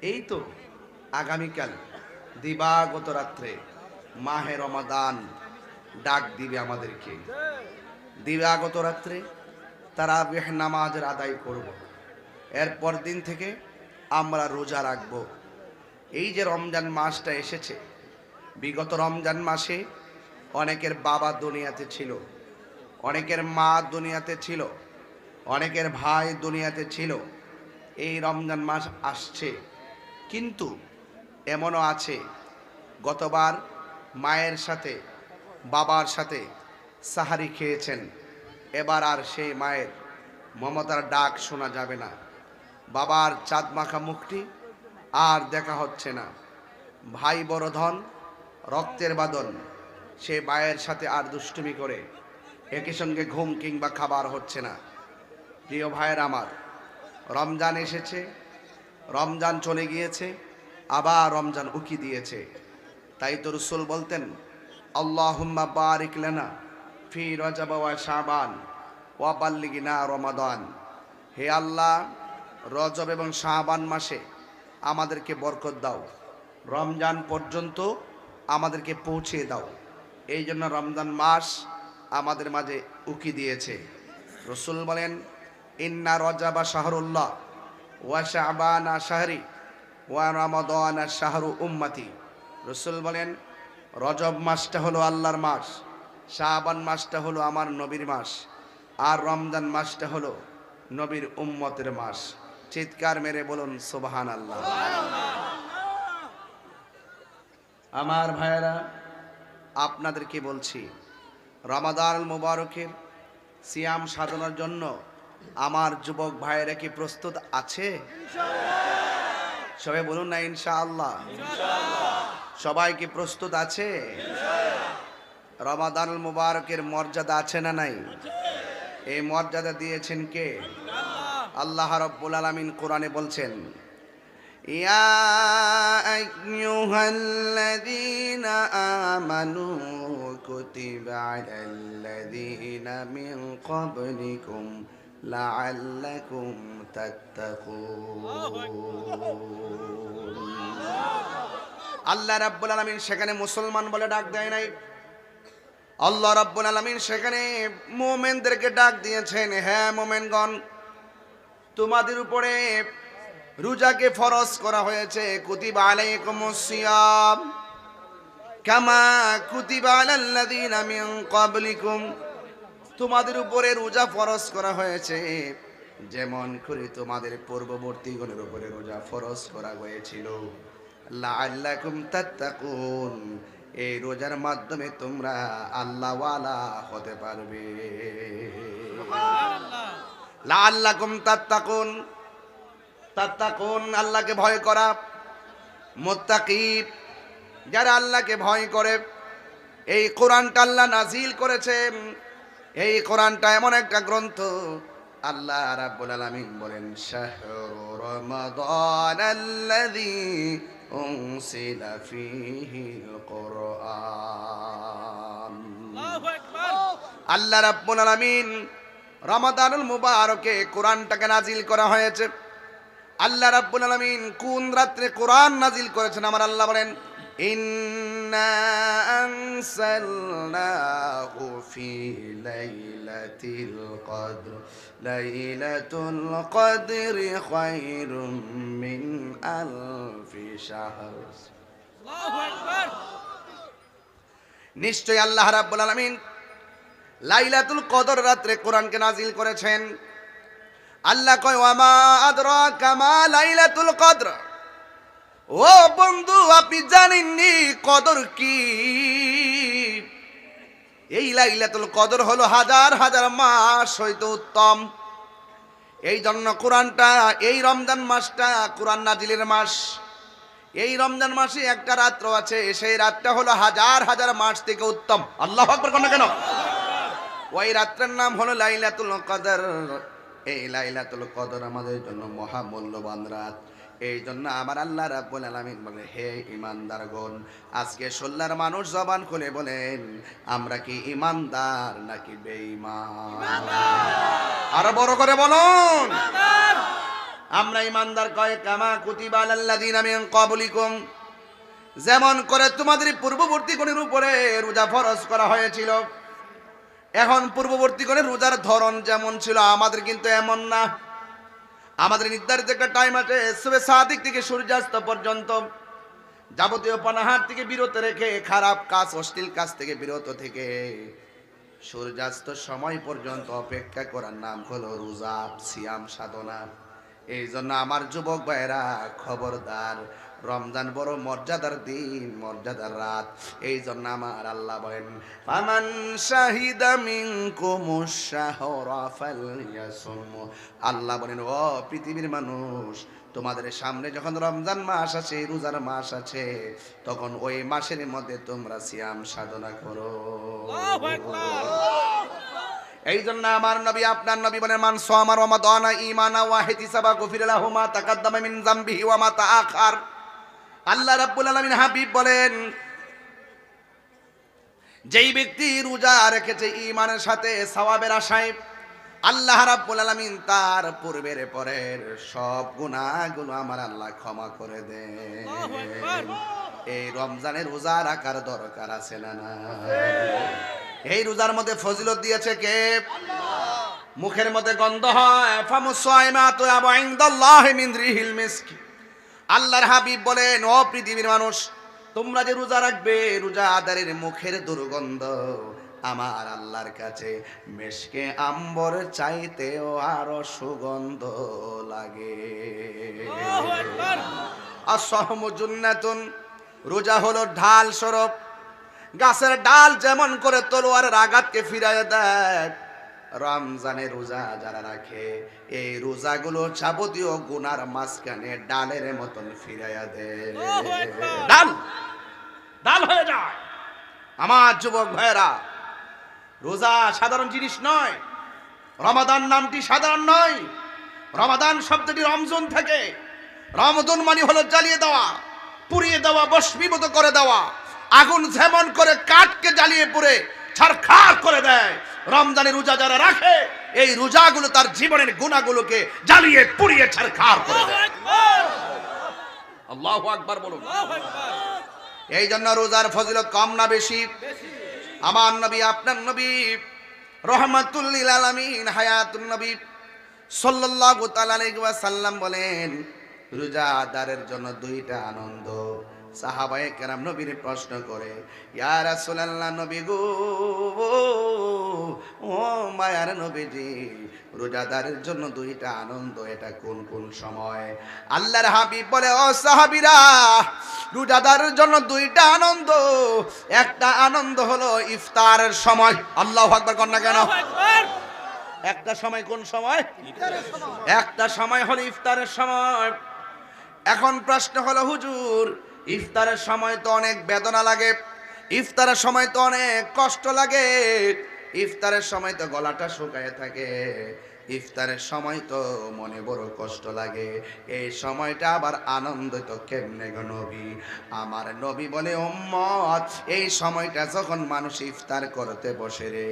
এই তো আগামীকাল দিবাগত রাত্রে মাহে রমাদান ডাক দিবে আমাদেরকে। দিবাগত রাত্রে তারাবিহ নামাজের আদায় করব। এরপর দিন থেকে আমরা রোজা রাখব। এই যে রমজান মাসটা এসেছে, বিগত রমজান মাসে অনেকের বাবা দুনিয়াতে ছিল, অনেকের মা দুনিয়াতে ছিল, অনেকের ভাই দুনিয়াতে ছিল। এই রমজান মাস আসছে, কিন্তু এমনও আছে গতবার মায়ের সাথে বাবার সাথে সাহারি খেয়েছেন, এবার আর সেই মায়ের মমতার ডাক শোনা যাবে না। বাবার চাঁদ মাখা মুখটি আর দেখা হচ্ছে না। ভাই বড় ধন, রক্তের বাঁধন, সে মায়ের সাথে আর দুষ্টুমি করে একই সঙ্গে ঘুম কিংবা খাবার হচ্ছে না। প্রিয় ভাইয়ের আমার, রমজান এসেছে, রমজান চলে গিয়েছে, আবার রমজান উকি দিয়েছে। তাই তো রাসূল বলতেন, আল্লাহুম্মা বারিক লানা ফি রজব ওয়া শাবান ওয়া বাল্লিগনা রমাদান। হে আল্লাহ, রজব এবং শাবান মাসে আমাদেরকে বরকত দাও, রমজান পর্যন্ত আমাদেরকে পৌঁছে দাও। এই জন্য রমজান মাস আমাদের মাঝে উকি দিয়েছে। রাসূল বলেন, ইন্না রজাবা শাহরুল্লাহ ওয়া শাবানা শাহরি ওয়া রমাদানা শাহরু উম্মতি। রাসূল বলেন, রজব মাসটা হলো আল্লাহর মাস, শাবান মাসটা হলো আমার নবীর মাস, আর রমজান মাসটা হলো নবীর উম্মতের মাস। চিৎকার মেরে বলুন সুবহানাল্লাহ। আমার ভাইয়েরা, আপনাদেরকে বলছি, রমাদান মুবারকের সিয়াম সাধনার জন্য আমার যুবক ভাইয়েরা কি প্রস্তুত আছে? সবাই বলুন না ইনশাআল্লাহ। সবাই কি প্রস্তুত আছে? রমাদান মুবারকের মর্যাদা আছে না নাই? এই মর্যাদা দিয়েছেন কে? আল্লাহ রাব্বুল আলামিন কোরআনে বলছেন, ইয়া আইয়ুহাল্লাযীনা আমানু কুতিবা আলাল্লাযীনা মিন ক্বাবলিকুম লাআল্লাকুম তাত্তাকুন। আল্লাহ রাব্বুল আলামিন সেখানে মুসলমান বলে ডাক দেয় নাই, আল্লাহ রাব্বুল আলামিন সেখানে মুমিনদেরকে ডাক দিয়েছেন, হ্যাঁ মুমিনগণ, তোমাদের উপরে রোজাকে ফরজ করা হয়েছে। কুতিবা আলাইকুমুস সিয়াম কামা কুতিবা আলাল্লাযীনা মিন ক্বাবলিকুম, তোমাদের উপরে রোজা ফরজ করা হয়েছে যেমন করে তোমাদের পূর্ববর্তীগণের উপরে রোজা ফরজ করা হয়েছিল। লাআল্লাকুম তাত্তাকুন, এই রোজার মাধ্যমে তোমরা আল্লাহওয়ালা হতে পারবে। সুবহানাল্লাহ। লাআল্লাকুম তাত্তাকুন, তাত্তাকুন আল্লাহকে ভয় করা, মুত্তাকি যারা আল্লাহকে ভয় করে। এই কোরআনটা আল্লাহ নাজিল করেছেন। এই কোরআনটা এমন একটা গ্রন্থ, আল্লাহ রাব্বুল আলামিন বলেন, শাহরু রমাদানাল্লাযী উনসিলা ফীহিল কুরআন। আল্লাহু আকবার। আল্লাহ রাব্বুল আলামিন রমাদানুল মুবারকে কোরআনটাকে নাজিল করা হয়েছে। আল্লাহ রাব্বুল আলামিন কোন রাত্রে কোরআন নাজিল করেছেন? আমার আল্লাহ বলেন, ইন্না আনসালনাহু ফি লাইলাতিল কদর লাইলাতুল কদরি খায়রুম মিন আলফি শাহর। আল্লাহু আকবার। নিশ্চয় আল্লাহ রাব্বুল আলামিন লাইলাতুল কদর রাত্রে কোরআনকে নাজিল করেছেন। আল্লাহ কয়, ওয়ামা আদরাকা মা লাইলাতুল কদর। ও বন্ধু, আপনি জানেননি কদর কি? এই লাইলাতুল কদর হলো হাজার হাজার মাস হইতে উত্তম। এই জন্য কোরআনটা, এই রমজান মাসটা কোরআন নাজিলের মাস। এই রমজান মাসে একটা রাত্র আছে, সেই রাতটা হলো হাজার হাজার মাস থেকে উত্তম। আল্লাহু আকবার কোন কেন? ওই রাত্রের নাম হলো লাইলাতুল কদর। এই লাইলাতুল কদর আমাদের জন্য মহামূল্যবান রাত। এই জন্য আমার আল্লাহ রাব্বুল আলামিন বলে, হে ঈমানদারগণ, আজকে সোল্লার মানুষ জবান খুলে বলেন, আমরা কি ঈমানদার নাকি বেঈমান? আরো বড় করে বলুন। আমরা ইমানদার কয় কামা কুতিবা আলাল্লাযিনা মিন ক্বাবলিকুম, যেমন করে তোমাদের পূর্ববর্তীগণের উপরে রোজা ফরজ করা হয়েছিল। এখন পূর্ববর্তীগণের রোজার ধরন যেমন ছিল আমাদের কিন্তু এমন না। আমাদের নির্ধারিত একটা টাইম আছে, সুবহে সাদিক থেকে সূর্যাস্ত পর্যন্ত যাবতীয় পানাহার থেকে বিরত রেখে, খারাপ কাজ অশ্লীল কাজ থেকে বিরত থেকে সূর্যাস্ত সময় পর্যন্ত অপেক্ষা করার নাম হলো রোজা, সিয়াম সাধনা। এই জন্য আমার যুবক ভাইরা খবরদার, রমজান বড় মর্যাদার দিন, মর্যাদার রাত। এই জন্য আমার আল্লাহ বলেন ফামান শাহিদা মিনকুমুশ শাহরা ফালইয়াসুম। আল্লাহ বলেন ও পৃথিবীর মানুষ, তোমাদের সামনে যখন রমজান মাস আছে, রোজার মাস আছে, তখন ওই মাসের মধ্যে তোমরা সিয়াম সাধনা করো। আল্লাহু আকবার। এই জন্য আমার নবী, আপনার নবী বলেন মান সামা রমাদানা ঈমানা ওয়া ইহতিসাবা গুফিরা লাহু মা তাকাদ্দামা মিন যামবিহি ওয়া মা তাআখার। আল্লাহ রাব্বুল আলামিন হাবিব বলেন, যেই ব্যক্তি রোজা রেখেছে ঈমানের সাথে, সওয়াবের আশায়, আল্লাহ রাব্বুল আলামিন তার পূর্বের পরের সব গুনাহগুলো আমার আল্লাহ ক্ষমা করে দেন। আল্লাহু আকবার। এই রমজানে রোজা রাখার দরকার আছে না? এই রোজার মধ্যে ফজিলত দিয়েছে কে? আল্লাহ। মুখের মধ্যে গন্ধ হয়, ফামুসাইমাতু আবু ইনদাল্লাহি মিন রিহিল মিস্ক। আল্লাহর হাবিব বলেন ও পৃথিবীর মানুষ, তোমরা যে রোজা রাখবে, রোজাদারের মুখের দুর্গন্ধ আমার আল্লাহর কাছে মিশকে আম্বর চাইতেও আরো সুগন্ধ লাগে। আল্লাহু আকবার। আস-সাহমু জুন্নাতুন, রোজা হলো ঢাল স্বরূপ। গাছের ডাল যেমন করে তলোয়ারের আঘাতকে ফিরাইয়া দেয়, রমজানের রোজা যারা রাখে, এই রোজাগুলো যাবতীয় গুনার মাঝখানে ডালের মতন ফিরাইয়া দেয়। ডাল ডাল হয়ে যায়। আমার যুবক ভাইয়েরা, রোজা সাধারণ জিনিস নয়। রমাদান নামটি সাধারণ নয়। রমাদান শব্দটি রমজান থেকে। রমজান মানে হলো জ্বালিয়ে দেওয়া, পুড়িয়ে দেওয়া, ভস্মীভূত করে দেওয়া। আগুন যেমন করে কাঠকে জ্বালিয়ে পুড়ে ছারখার করে দেয়, রমজানের রোজা যারা রাখে, এই রোজাগুলো তার জীবনের গুনাহগুলোকে জ্বালিয়ে পুড়িয়ে ছারখার করে দেয়। আল্লাহু আকবার বলুন। এই জন্য রোজার ফজিলত কম না বেশি? আমার নবী, আপনার নবী রহমাতুল লিল আলামিন হায়াতুন নবী সাল্লাল্লাহু তাআলা আলাইহি ওয়াসাল্লাম বলেন, রোজাদারের জন্য দুইটা আনন্দ। সাহাবায়ে কেরাম নবীর প্রশ্ন করে, ইয়া রাসূলুল্লাহ, নবী গো, ও মায়ার নবীজি, রোজাদারের জন্য দুইটা আনন্দ, এটা কোন কোন সময়? আল্লাহর হাবিব বলে, ও সাহাবীরা, রোজাদারের জন্য দুইটা আনন্দ। একটা আনন্দ হলো ইফতারের সময়। আল্লাহু আকবার কর না কেন? একটা সময়, কোন সময়? একটা সময় হলো ইফতারের সময়। এখন প্রশ্ন হলো, হুজুর, ইফতারের সময় তো অনেক বেদনা লাগে, ইফতারের সময় তো অনেক কষ্ট লাগে, ইফতারের সময় তো গলাটা শুকায় থাকে, ইফতারের সময় তো মনে বড় কষ্ট লাগে, এই সময়টা আবার আনন্দিত কেমনে গো নবী? আমার নবী বলে, উম্মত, এই সময়টা যখন মানুষ ইফতার করতে বসে রে,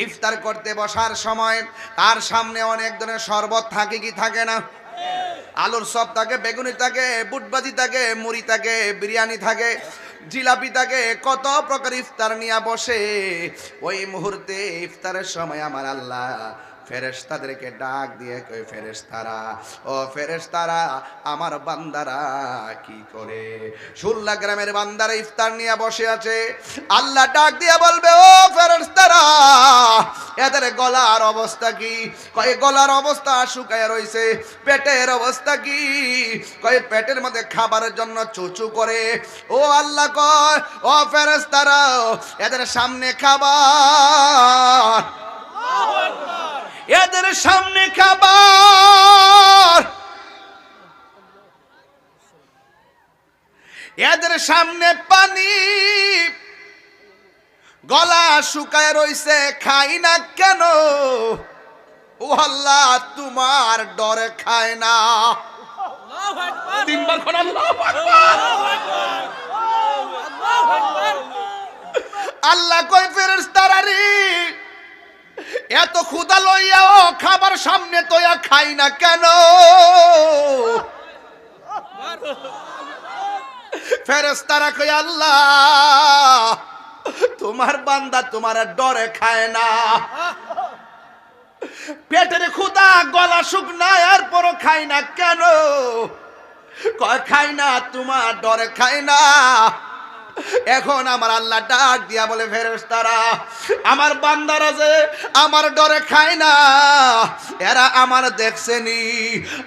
ইফতার করতে বসার সময় তার সামনে অনেক ধরনের শরবত থাকে কি থাকে না? আলুর চপ থাকে, বেগুনি থাকে, বুটবাজি থাকে, মুড়ি থাকে, বিরিয়ানি থাকে, জিলাপি থাকে, কত প্রকার ইফতার নিয়ে বসে। ওই মুহূর্তে ইফতারের সময় আমার আল্লাহ ফেরেশতাদেরকে ডাক দিয়ে কই, ফেরেশতারা, ও ফেরেশতারা, আমার বান্দারা কি করে? 16 গ্রামের বান্দারা ইফতার নিয়ে বসে আছে। আল্লাহ ডাক দিয়ে বলবে, ও ফেরেশতারা, এদের গলার অবস্থা কি? কয় গলার অবস্থা শুকায় রইছে। পেটের অবস্থা কি? কয় পেটের মধ্যে খাবারের জন্য চুচু করে। ও আল্লাহ কয়, ও ফেরেশতারা, এদের সামনে খাবার, এদের সামনে খাবার, এদের সামনে পানি, গলা শুকায় রইছে, খাই না কেন? ও আল্লাহ, তোমার ডরে খায় না। আল্লাহু আকবার। তিনবার কোন আল্লাহু আকবার। আল্লাহ কই, ফেরেশতারা রে, এত ক্ষুধা লইয়াও খাবার সামনে তোয়া খাই না কেন? ফেরেশতারা কই আল্লাহ তোমার বান্দা তোমার ডরে খায় না। পেটের ক্ষুধা গলা শুকনা এরপরও খাই না কেন? কয় খাই না তোমার ডরে খাই না। এখন আমার আল্লাহ ডাক দিয়া বলে ফেরেশতারা আমার বান্দারা যে আমার ডরে খায় না এরা আমার দেখছেনি?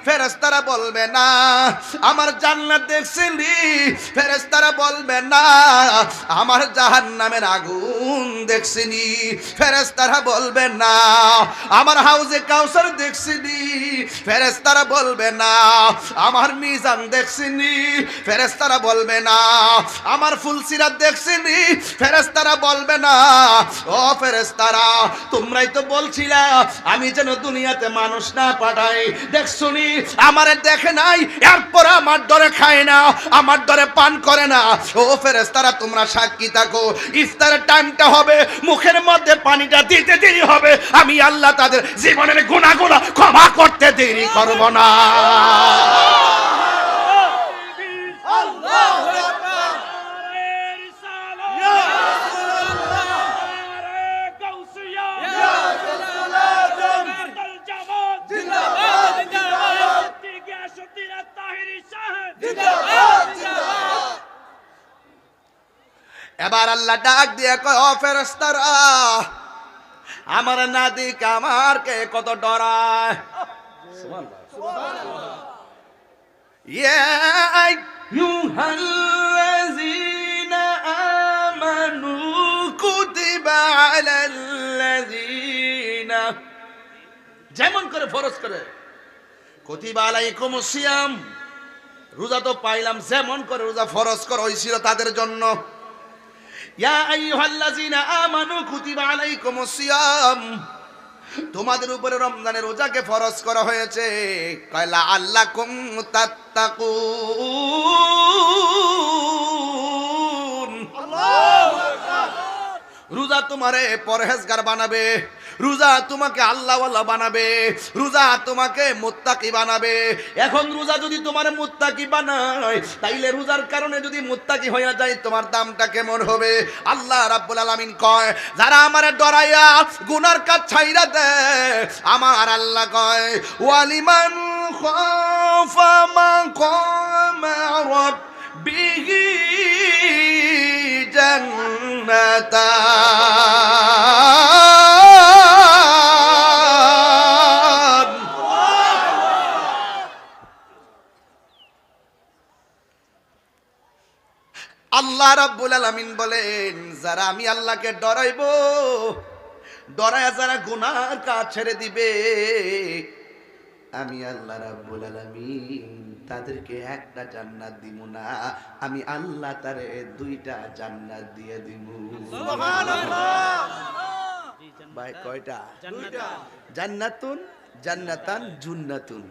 ফেরেশতারা বলবে না। আমার জান্নাত দেখছেনি? ফেরেশতারা বলবে না। আমার জাহান্নামের আগুন দেখছেনি? ফেরেশতারা বলবে না। আমার হাউজে কাউসার দেখছেনি? ফেরেশতারা বলবে না। আমার মিজান দেখছেনি? ফেরেশতারা বলবে না। আমার ফুলসিরাত দেখছেনি? ফেরেশতারা বলবে না। ও ফেরেশতারা তোমরাই তো বলছিলা আমি যেন দুনিয়াতে মানুষ না পাঠাই, দেখছনি আমারে দেখে নাই এরপর আমার ডরে খায় না, আমার ডরে পান করে না। ও ফেরেশতারা তোমরা সাক্ষী থাকো, ইফতারের টাইমটা হবে, মুখের মধ্যে পানিটা দিতে দেরি হবে, আমি আল্লাহ তাদের জীবনের গুনাহগুলো ক্ষমা করতে দেরি করব না। এবার আল্লাহ ডাক দিয়ে কয় ও ফেরেশতারা আমার না দিক আমার কে কত ডরায়। ইয়া আইয়ুহাল্লাযীনা আমানু কুতিবা আলাল্লাযীনা যেমন করে ফরজ করে কুতিবা আলাইকুমুস সিয়াম রোজা তো পাইলাম যেমন করে রোজা ফরজ করা হয়েছিল তাদের জন্য। ইয়া আইয়ুহাল্লাযীনা আমানু কুতিবা আলাইকুমুস সিয়াম তোমাদের উপরে রমজানের রোজাকে ফরজ করা হয়েছে কালা আল্লাকুম তাত্তাকুন। আল্লাহু আকবার। রোজা তোমারে পরহেজগার বানাবে, রোজা তোমাকে আল্লাহওয়ালা বানাবে, রোজা তোমাকে মুত্তাকি বানাবে। এখন রোজা যদি তোমার মুত্তাকি বানায় তাইলে রোজার কারণে যদি মুত্তাকি হয়ে যায় তোমার দামটা কেমন হবে? আল্লাহ রাব্বুল আলামিন কয় যারা আমারে ডরাইয়া গুনার কাজ ছাইরা দেয় আমার আল্লাহ কয় ওয়ালিমান খাফা মাকাম রাব্বিহি জান্নাতান। আল্লাহ রাব্বুল আলামিন বলেন যারা আমি আল্লাহকে ডরাইবো, ডরায়া যারা গুনার কাজ ছেড়ে দিবে আমি আল্লাহ রাব্বুল আলামিন তাদেরকে একটা জান্নাত দিব না, আমি আল্লাহ তারে দুইটা জান্নাত দিয়ে দিব। সুবহানাল্লাহ। ভাই কয়টা? দুইটা। জান্নাতুন জান্নাতান জুন্নাতুন।